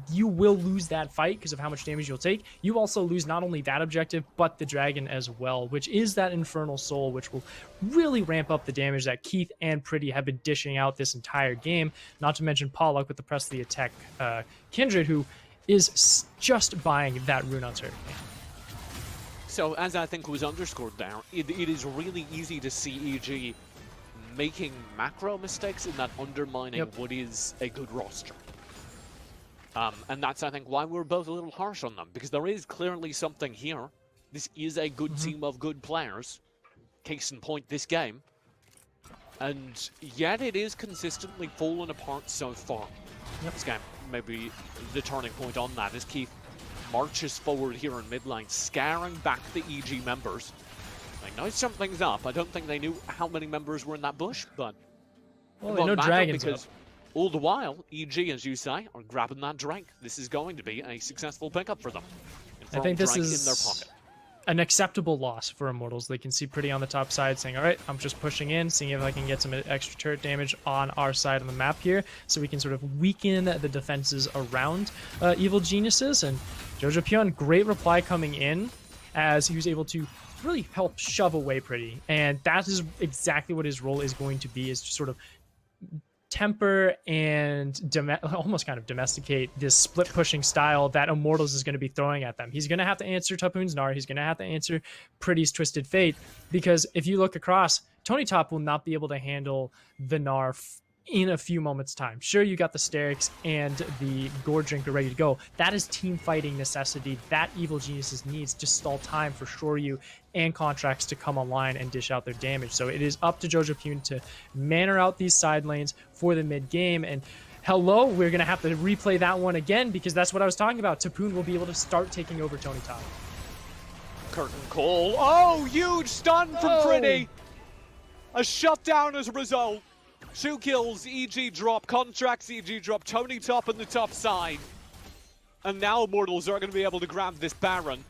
you will lose that fight because of how much damage you'll take, you also lose not only that objective, but the Dragon as well, which is that Infernal Soul, which will really ramp up the damage that Keith and Pretty have been dishing out this entire game, not to mention Pollock with the press of the attack Kindred, who is just buying that rune uncertainty. So, as I think was underscored there, it is really easy to see EG making macro mistakes and that undermining what is a good roster. And that's, I think, why we're both a little harsh on them, because there is clearly something here. This is a good team of good players. Case in point, this game. And yet it is consistently fallen apart so far. This game, maybe the turning point on that, as Keith marches forward here in mid lane, scaring back the EG members. They know something's up. I don't think they knew how many members were in that bush, but well, they know Dragon's because up. All the while, EG, as you say, are grabbing that Drake. This is going to be a successful pickup for them. I think this Drake is in their pocket. An acceptable loss for Immortals. They can see Pretty on the top side saying, all right, I'm just pushing in, seeing if I can get some extra turret damage on our side of the map here, so we can sort of weaken the defenses around Evil Geniuses. And Jojo Pion, great reply coming in as he was able to really help shove away Pretty. And that is exactly what his role is going to be, is to sort of temper and almost kind of domesticate this split pushing style that Immortals is going to be throwing at them. He's going to have to answer Tapoon's Gnar. He's going to have to answer Pretty's Twisted Fate, because if you look across, Tony Top will not be able to handle the Gnar in a few moments time. Sure, you got the Sterix and the Gore Drinker ready to go. That is team fighting necessity that Evil Geniuses needs to stall time for Shoryu and Contracts to come online and dish out their damage. So it is up to Jojo Pune to manner out these side lanes for the mid game. And hello, we're going to have to replay that one again, because that's what I was talking about. Tapoon will be able to start taking over Tony Top. Curtain call. Oh, huge stun from Pretty. A shutdown as a result. 2 kills, EG drop, Contracts, EG drop, Tony Top on the top side. And now Immortals are going to be able to grab this Baron,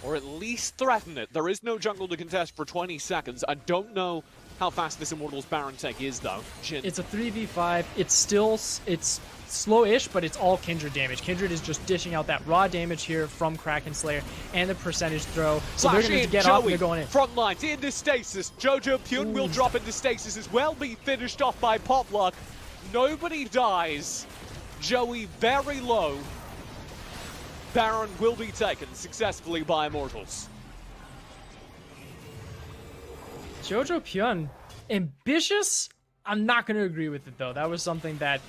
or at least threaten it. There is no jungle to contest for 20 seconds. I don't know how fast this Immortals Baron take is, though. Jin. It's a 3v5. It's slow-ish, but it's all Kindred damage. Kindred is just dishing out that raw damage here from Kraken Slayer and the percentage throw. So Flash they're going to get Joey, off and they're going in. Front lines into stasis. Jojo Pune will drop into stasis as well, be finished off by Potluck. Nobody dies. Joey very low. Baron will be taken successfully by Immortals. Jojo Pyun, ambitious? I'm not going to agree with it, though. That was something that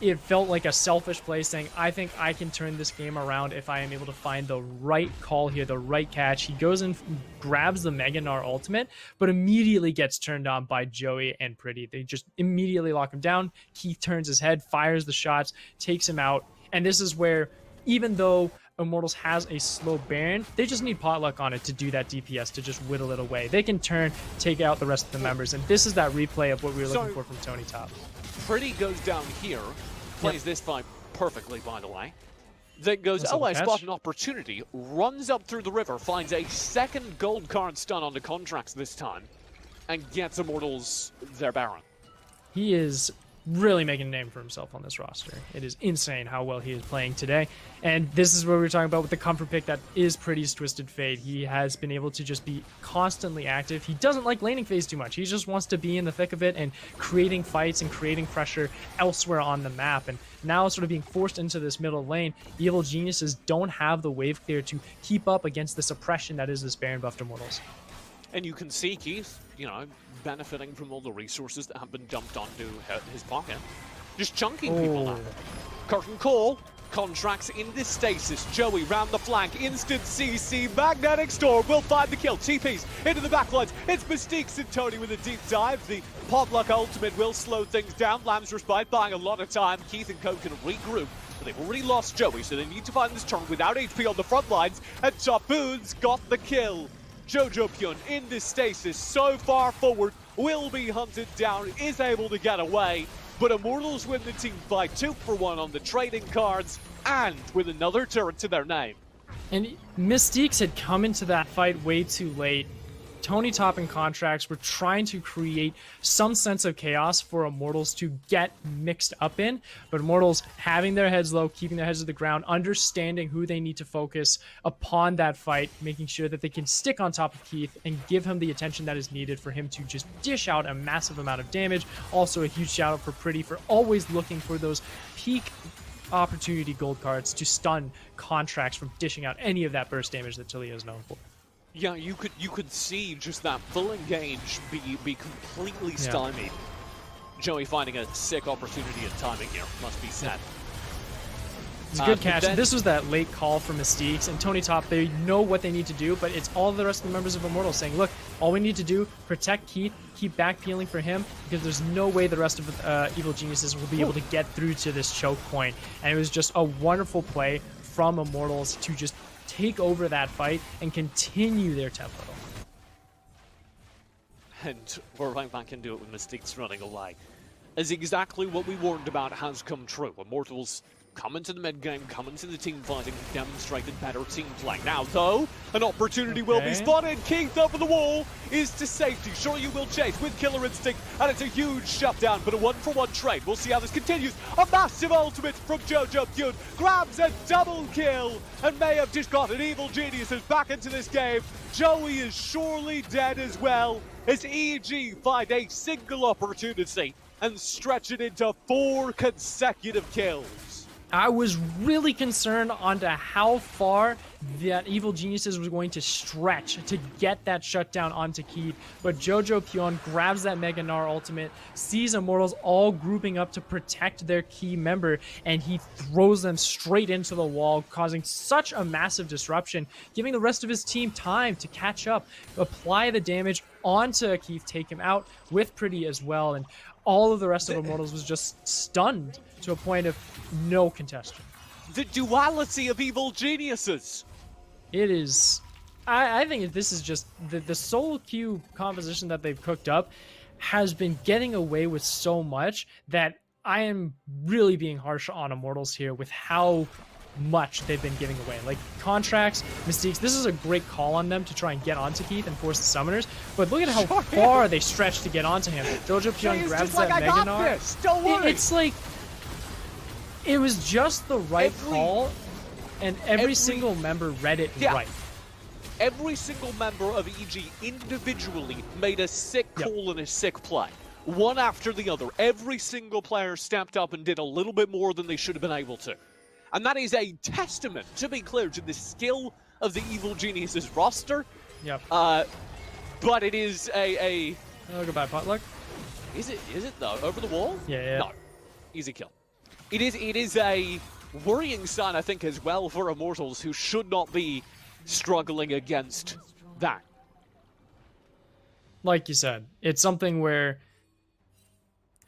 it felt like a selfish play, saying, I think I can turn this game around if I am able to find the right call here, the right catch. He goes and grabs the Mega Gnar ultimate, but immediately gets turned on by Joey and Pretty. They just immediately lock him down. Keith turns his head, fires the shots, takes him out. And this is where, even though Immortals has a slow Baron. They just need Potluck on it to do that DPS, to just whittle it away. They can turn, take out the rest of the members, and this is that replay of what we were looking for from Tony Top. Pretty goes down here, plays this fight perfectly, by the way. Then goes, oh, I spot an opportunity, runs up through the river, finds a second gold card stun on the contracts this time, and gets Immortals their Baron. He is really making a name for himself on this roster. It is insane how well he is playing today. And this is what we were talking about with the comfort pick that is Pretty's Twisted Fate. He has been able to just be constantly active. He doesn't like laning phase too much. He just wants to be in the thick of it and creating fights and creating pressure elsewhere on the map. And now sort of being forced into this middle lane, Evil Geniuses don't have the wave clear to keep up against this oppression that is this Baron buffed Immortals. And you can see Keith, you know, benefiting from all the resources that have been dumped onto his pocket. Just chunking people now. Curtain call, contracts into stasis. Joey round the flank, instant CC, magnetic storm will find the kill. TPs into the backlines. It's Mystiques and Tony with a deep dive. The Potluck ultimate will slow things down. Lamb's Respite buying a lot of time. Keith and Co can regroup. But they've already lost Joey, so they need to find this turn without HP on the front lines. And Tapoon's got the kill. Jojo Pyun in this stasis, so far forward, will be hunted down, is able to get away, but Immortals win the team fight 2-for-1 on the trading cards, and with another turret to their name. And Mystiques had come into that fight way too late. Tony Top and Contracts were trying to create some sense of chaos for Immortals to get mixed up in, but Immortals having their heads low, keeping their heads to the ground, understanding who they need to focus upon that fight, making sure that they can stick on top of Keith and give him the attention that is needed for him to just dish out a massive amount of damage. Also a huge shout out for Pretty for always looking for those peak opportunity gold cards to stun Contracts from dishing out any of that burst damage that Talia is known for. Yeah, you could see just that full engage be completely stymied. Joey finding a sick opportunity and timing here, must be said. It's a good catch. This was that late call for Mystiques, and Tony Top, they know what they need to do, but it's all the rest of the members of Immortals saying, look, all we need to do, protect Keith, keep back peeling for him, because there's no way the rest of Evil Geniuses will be able to get through to this choke point. And it was just a wonderful play from Immortals to just take over that fight and continue their tempo. And we're right back into it with Mystiques running away. As exactly what we warned about has come true. Immortals come into the mid game, come into the team fighting, demonstrated better team play. Now, though, an opportunity will be spotted. Keith over the wall is to safety. Sure, you will chase with Killer Instinct, and it's a huge shutdown, but a 1-for-1 trade. We'll see how this continues. A massive ultimate from Jojo Pyun, grabs a double kill, and may have just got an Evil Geniuses back into this game. Joey is surely dead as well, as EG find a single opportunity and stretch it into 4 consecutive kills. I was really concerned onto how far that Evil Geniuses was going to stretch to get that shutdown onto Keith, but Jojo Pyun grabs that Mega Gnar ultimate, sees Immortals all grouping up to protect their key member, and he throws them straight into the wall, causing such a massive disruption, giving the rest of his team time to catch up, apply the damage onto Keith, take him out with Pretty as well, and all of the rest of Immortals was just stunned to a point of no contestation. The duality of Evil Geniuses. It is... I think this is just... The solo queue composition that they've cooked up has been getting away with so much that I am really being harsh on Immortals here with how much they've been giving away. Like, Contracts, Mystiques, this is a great call on them to try and get onto Keith and force the summoners, but look at how far they stretch to get onto him. Jojo Pyun grabs that Mega Gnar. Don't worry. It's like... It was just the right call, and every single member read it right. Every single member of EG individually made a sick call and a sick play. One after the other. Every single player stepped up and did a little bit more than they should have been able to. And that is a testament, to be clear, to the skill of the Evil Geniuses roster. Yep. But it is a... Oh, goodbye, Potluck. Is it though? Over the wall? Yeah. No. Easy kill. It is a worrying sign, I think, as well for Immortals, who should not be struggling against that. Like you said, it's something where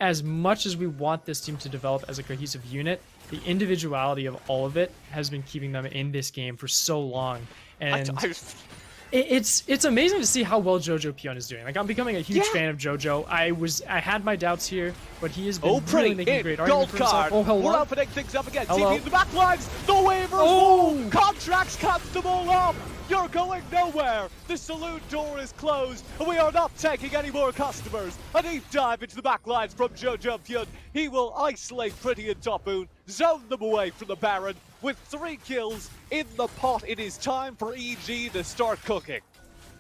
as much as we want this team to develop as a cohesive unit, the individuality of all of it has been keeping them in this game for so long. And it's amazing to see how well Jojo Pion is doing. Like, I'm becoming a huge fan of Jojo. I had my doubts here, but he has been really making a great argument for himself. Oh, hello. We're opening things up again. TP in the back lines. The waivers. Contracts cuts them all off. You're going nowhere. The saloon door is closed, and we are not taking any more customers. A deep dive into the back lines from Jojo Pion. He will isolate Pretty and Topoon, zone them away from the Baron. With 3 kills in the pot, it is time for EG to start cooking.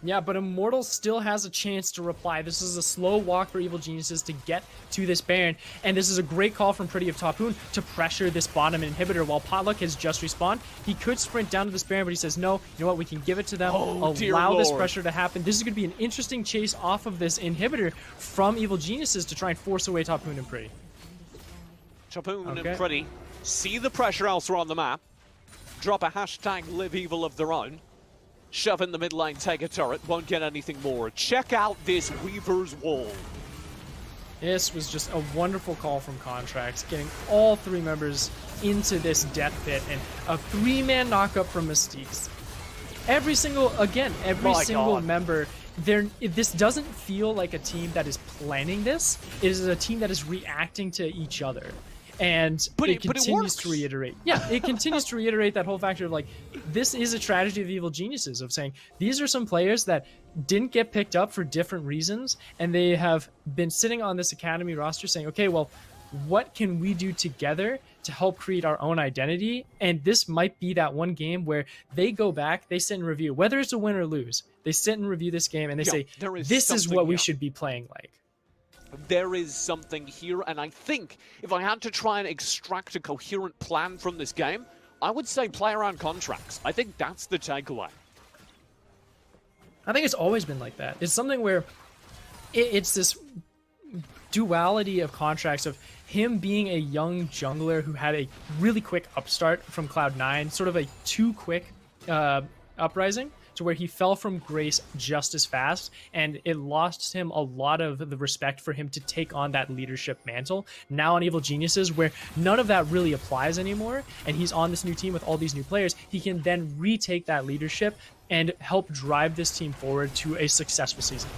Yeah, but Immortals still has a chance to reply. This is a slow walk for Evil Geniuses to get to this Baron, and this is a great call from Pretty of Topoon to pressure this bottom inhibitor while Potluck has just respawned. He could sprint down to this Baron, but he says, no, you know what, we can give it to them, allow this pressure to happen. This is going to be an interesting chase off of this inhibitor from Evil Geniuses to try and force away Topoon and Pretty. Topoon and Pretty see the pressure elsewhere on the map, drop a hashtag live evil of their own, shove in the mid lane, take a turret, won't get anything more. Check out this Weaver's Wall. This was just a wonderful call from Contracts, getting all 3 members into this death pit, and a 3-man knockup from Mystiques. Every single member, this doesn't feel like a team that is planning this. It is a team that is reacting to each other. And it continues to reiterate. Yeah, it continues to reiterate that whole factor of, like, this is a tragedy of Evil Geniuses, of saying these are some players that didn't get picked up for different reasons, and they have been sitting on this academy roster saying, okay, well, what can we do together to help create our own identity? And this might be that one game where they go back, they sit and review, whether it's a win or lose, they sit and review this game and they say, this is what we should be playing like. There is something here, and I think if I had to try and extract a coherent plan from this game, I would say play around Contracts. I think that's the takeaway. I think it's always been like that. It's something where it's this duality of Contracts of him being a young jungler who had a really quick upstart from Cloud9, sort of a too quick uprising, to where he fell from grace just as fast, and it lost him a lot of the respect for him to take on that leadership mantle. Now on Evil Geniuses, where none of that really applies anymore, and he's on this new team with all these new players, he can then retake that leadership and help drive this team forward to a successful season.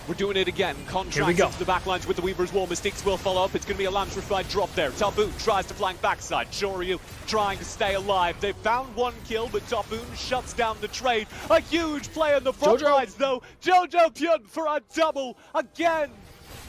We're doing it again. Contracts into the backlines with the Weaver's Wall. Mystiques will follow up. It's going to be a Lance Refined drop there. Topoon tries to flank backside. Shoryu trying to stay alive. They've found 1 kill, but Topoon shuts down the trade. A huge play on the front lines, though. Jojo Pion for a double. Again,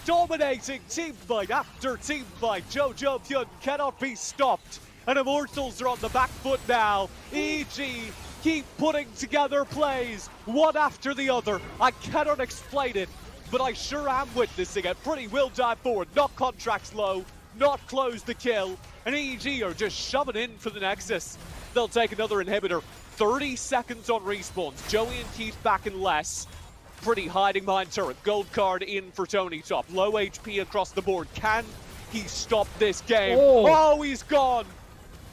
dominating team fight after team fight. Jojo Pion cannot be stopped. And Immortals are on the back foot now. EG keep putting together plays, one after the other. I cannot explain it, but I sure am witnessing it. Pretty will dive forward, not Contracts low, not close the kill, and EG are just shoving in for the Nexus. They'll take another inhibitor. 30 seconds on respawns. Joey and Keith back in less. Pretty hiding behind turret. Gold card in for Tony Top. Low HP across the board. Can he stop this game? Oh, he's gone.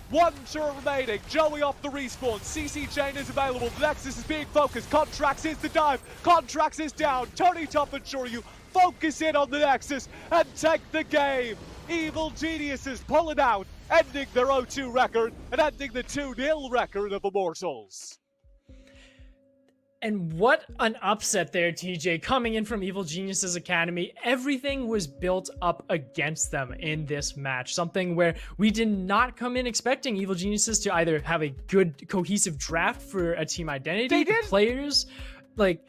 1 turret remaining. Joey off the respawn. CC chain is available. The Nexus is being focused. Contracts is the dive. Contracts is down. Tony Top and Shoryu focus in on the Nexus and take the game. Evil Geniuses pull it out, ending their 0-2 record and ending the 2-0 record of Immortals. And what an upset there, TJ, coming in from Evil Geniuses Academy. Everything was built up against them in this match. Something where we did not come in expecting Evil Geniuses to either have a good, cohesive draft for a team identity. They did. Players, like,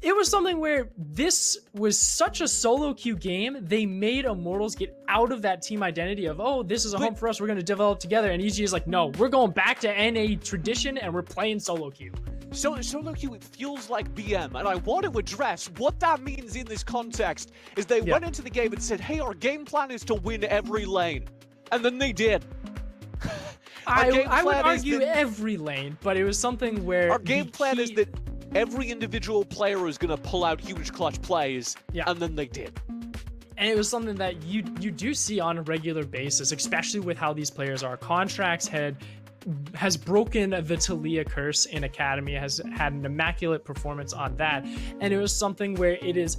it was something where this was such a solo queue game. They made Immortals get out of that team identity of, oh, this is a home for us, we're going to develop together. And EG is like, no, we're going back to NA tradition and we're playing solo queue. Solo queue, it feels like BM, and I want to address what that means in this context. Is they went into the game and said, hey, our game plan is to win every lane. And then they did. I would argue every lane, but it was something where our game plan is that every individual player is going to pull out huge clutch plays, and then they did. And it was something that you do see on a regular basis, especially with how these players are. Contracts has broken the Talia curse in Academy, has had an immaculate performance on that, and it was something where it is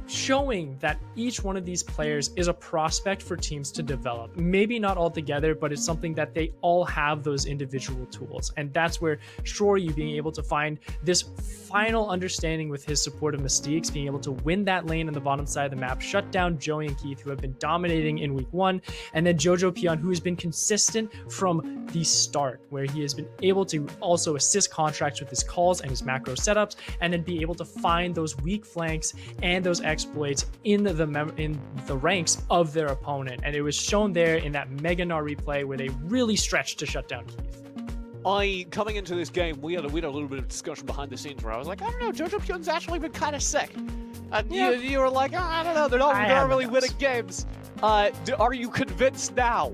showing that each one of these players is a prospect for teams to develop. Maybe not all together, but it's something that they all have those individual tools. And that's where Shoryu being able to find this final understanding with his support of Mystiques, being able to win that lane on the bottom side of the map, shut down Joey and Keith, who have been dominating in week 1, and then Jojo Pion, who has been consistent from the start, where he has been able to also assist contracts with his calls and his macro setups, and then be able to find those weak flanks and those exploits in the ranks of their opponent. And it was shown there in that Mega Gnar replay where they really stretched to shut down Keith. Coming into this game, we had a little bit of discussion behind the scenes where I was like, I don't know, Jojo Pion's actually been kind of sick. And you were like, oh, I don't know, they're not really winning games. Are you convinced now?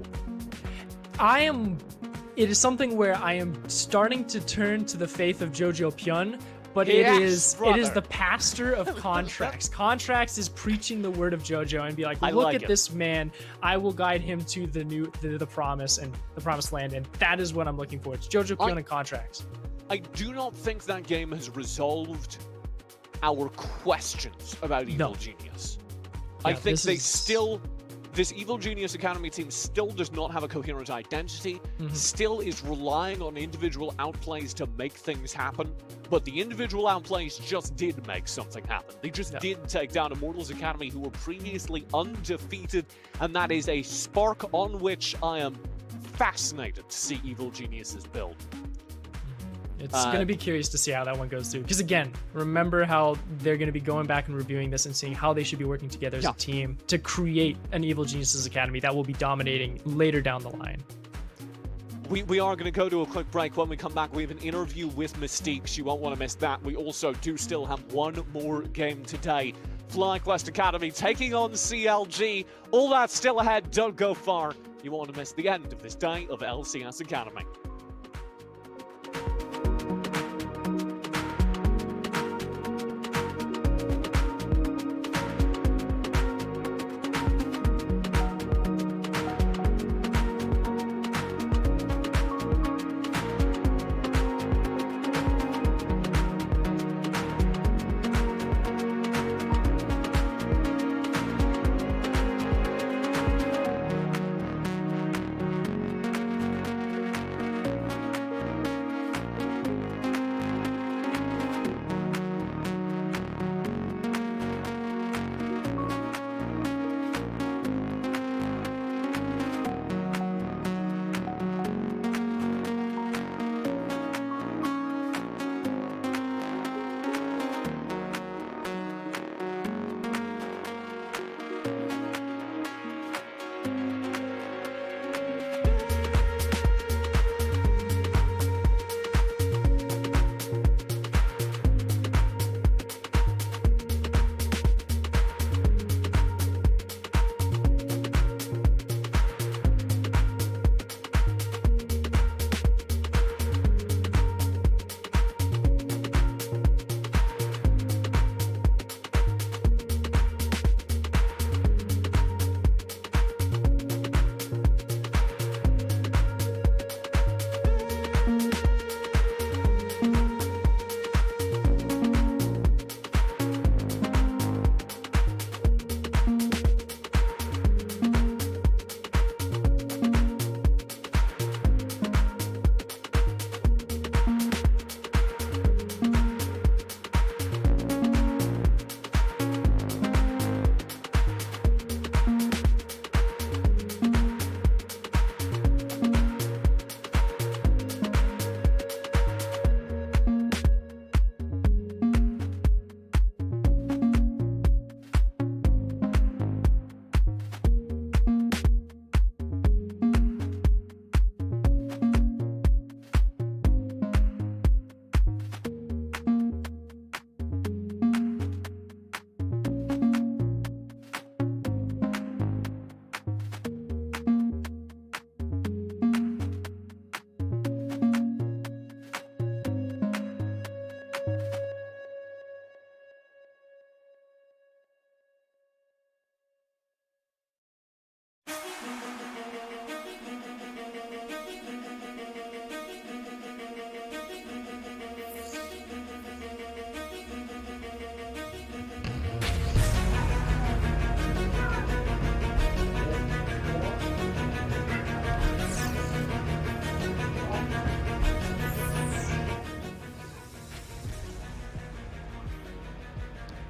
It is something where I am starting to turn to the faith of Jojo Pion, but it is the pastor of Contracts. Contracts is preaching the word of Jojo and be like, look at this man. I will guide him to the promise and the promised land, and that is what I'm looking for. It's Jojo Pion and Contracts. I do not think that game has resolved our questions about Evil Genius. Yeah, I think this Evil Genius Academy team still does not have a coherent identity, still is relying on individual outplays to make things happen, but the individual outplays just did make something happen. They just did take down Immortals Academy, who were previously undefeated, and that is a spark on which I am fascinated to see Evil Genius's build. It's going to be curious to see how that one goes through. Because again, remember how they're going to be going back and reviewing this and seeing how they should be working together as a team to create an Evil Geniuses Academy that will be dominating later down the line. We are going to go to a quick break. When we come back, we have an interview with Mystiques. You won't want to miss that. We also do still have one more game today. FlyQuest Academy taking on CLG. All that's still ahead. Don't go far. You won't want to miss the end of this day of LCS Academy.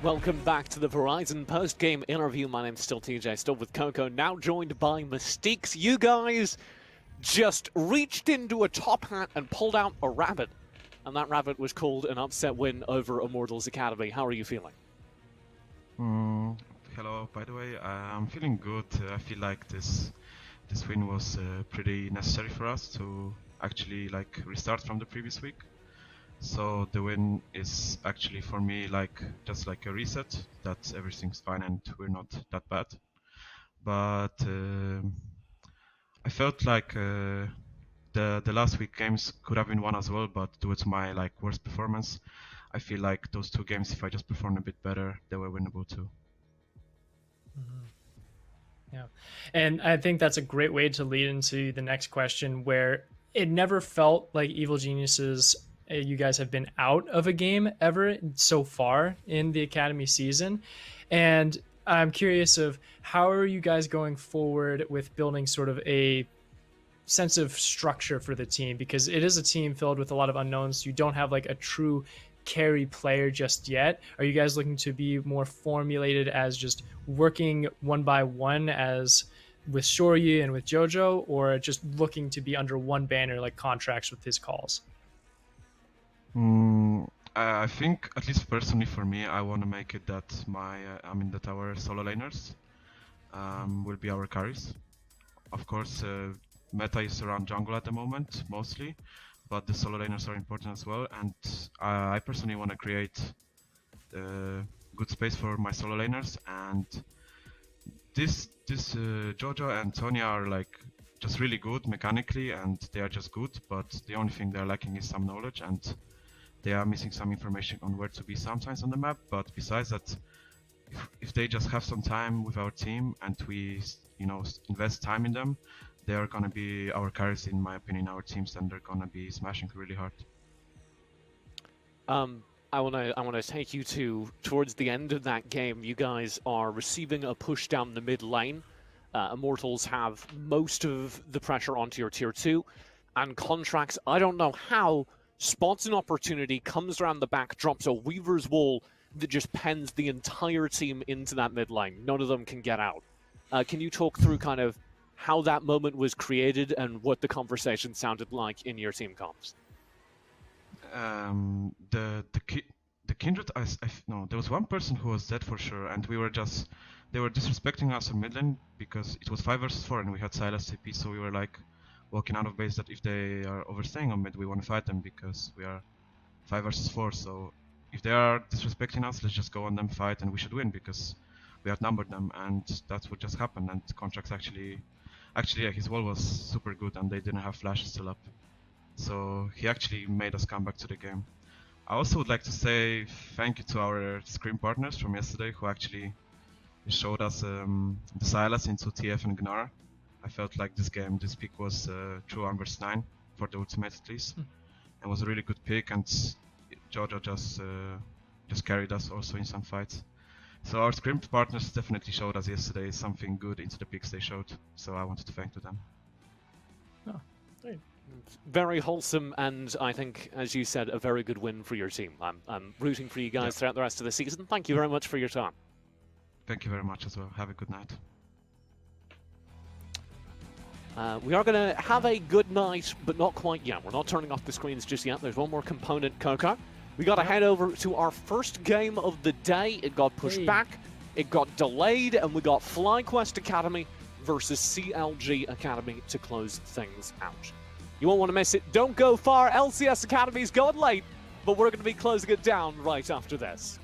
Welcome back to the Verizon post-game interview. My name's still TJ, still with Coco, now joined by Mystiques. You guys just reached into a top hat and pulled out a rabbit, and that rabbit was called an upset win over Immortals Academy. How are you feeling? Hello, by the way, I'm feeling good. I feel like this win was pretty necessary for us to actually restart from the previous week. So the win is actually for me just like a reset, that everything's fine and we're not that bad. But I felt like the last week games could have been won as well, but due to my worst performance, I feel like those two games, if I just performed a bit better, they were winnable too. Yeah, and I think that's a great way to lead into the next question, where it never felt like Evil Geniuses, you guys have been out of a game ever so far in the Academy season. And I'm curious of how are you guys going forward with building sort of a sense of structure for the team, because it is a team filled with a lot of unknowns. You don't have like a true carry player just yet. Are you guys looking to be more formulated as just working one by one as with Shoryu and with Jojo, or just looking to be under one banner like contracts with his calls? I think, at least personally for me, I want to make it that that our solo laners will be our carries. Of course, meta is around jungle at the moment mostly, but the solo laners are important as well, and I personally want to create good space for my solo laners, and this Jojo and Tonya are just really good mechanically, and they are just good, but the only thing they're lacking is some knowledge, and they are missing some information on where to be sometimes on the map. But besides that, if they just have some time with our team and we invest time in them, they are gonna be our carries, in my opinion, our teams, and they're gonna be smashing really hard. I wanna take you towards the end of that game. You guys are receiving a push down the mid lane. Immortals have most of the pressure onto your tier 2, and Contracts, I don't know how, spots an opportunity, comes around the back, drops a Weaver's Wall that just pens the entire team into that mid lane. None of them can get out. Can you talk through kind of how that moment was created and what the conversation sounded like in your team comps? The Kindred, no, there was one person who was dead for sure, and they were disrespecting us in mid lane because it was 5 versus 4 and we had Silas CP, so we were walking out of base that if they are overstaying on mid, we want to fight them because we are 5 versus 4. So if they are disrespecting us, let's just go on them, fight, and we should win because we outnumbered them, and that's what just happened. And Contracts actually, yeah, his wall was super good and they didn't have flashes still up. So he actually made us come back to the game. I also would like to say thank you to our scrim partners from yesterday who actually showed us the Silas into TF and Gnar. I felt like this pick was true 1 versus 9 for the ultimate at least. It was a really good pick, and Jojo just carried us also in some fights. So our scrim partners definitely showed us yesterday something good into the picks they showed. So I wanted to thank them. Oh, great. Very wholesome, and I think, as you said, a very good win for your team. I'm rooting for you guys throughout the rest of the season. Thank you very much for your time. Thank you very much as well. Have a good night. We are going to have a good night, but not quite yet. We're not turning off the screens just yet. There's one more component, Coco. We got to head over to our first game of the day. It got pushed back, it got delayed, and we got FlyQuest Academy versus CLG Academy to close things out. You won't want to miss it. Don't go far. LCS Academy's gone late, but we're going to be closing it down right after this.